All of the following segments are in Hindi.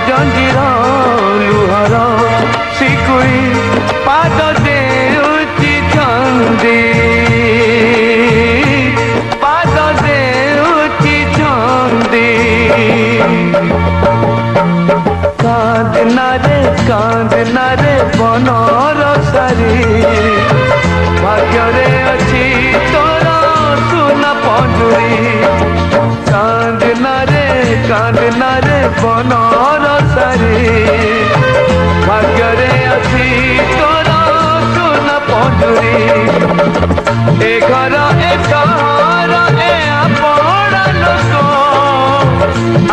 जंजीर लुहर शिकुई पाद देउची छंदी पाद देउची छंदी कांदना रे बनर सारी भाग्य रे अच्छी तोर सुना पंजुरी कांदना रे बनर सारी भाग्य रे अच्छी तोर सुना पंजुरी ए घर ए घर ए आपण लोक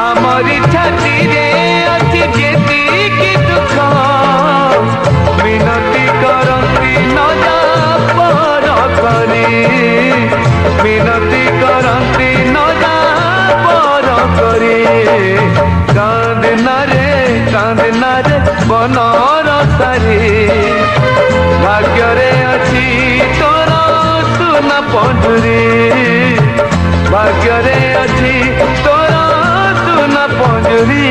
आमरी छाती रे अच्छी जेती की दुख मिनती करती न जा पर करी मिनती करती न जा पर करी कांदना रे बनर सारी भाग्य रे अच्छी तोर सुना पंजुरी भाग्य रे अच्छी तोर सुना पंजुरी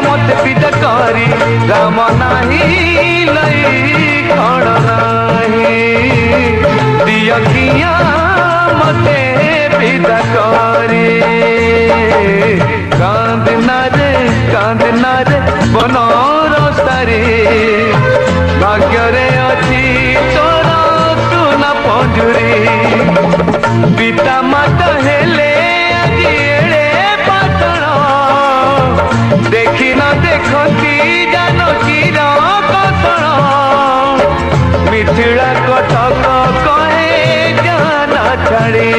मत पिता करी राम नाही लई खण नाही दिया मते पिता करी कांदना रे बनर सारी भाग्य रे अच्छी तोर सुना पंजुरी पिता माता हेले देखी न देखती जानकी कौशल मिथिला कटक कहे जान छाड़ी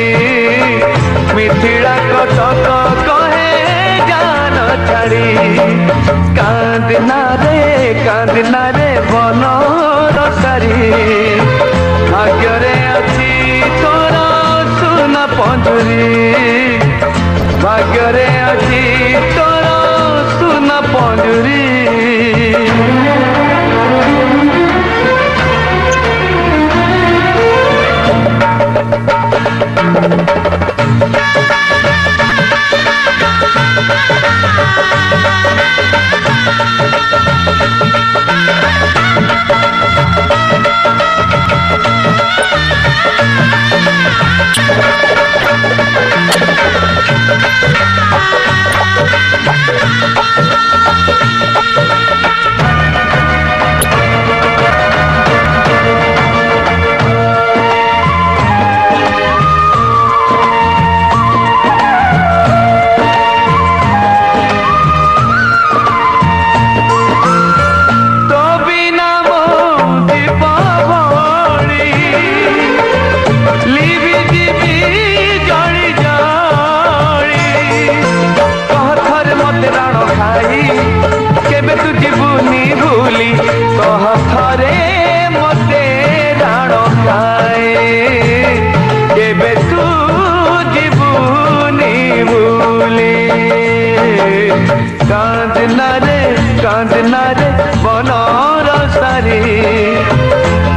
मिथिला कटक कहे जान छाड़ी कांदना रे बनर सारी भाग्य रे अच्छी तोर सुना पंजुरी भाग्य रे अच्छी तोर सुना पंजुरी कांदना रे बनर सारी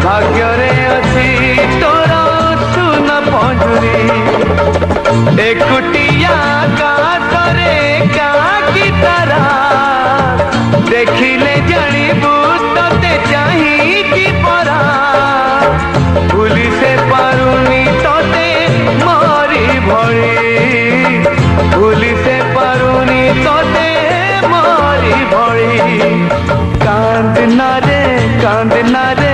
भाग्य रे अच्छी तोर सुना पंजुरी एकुटिया गातरे काकी तारा देखिले जानिबू तते चाही की परा भूली से पारुनी तते मारी भरी भूली से पारुनी तते मारी भरी कांदना रे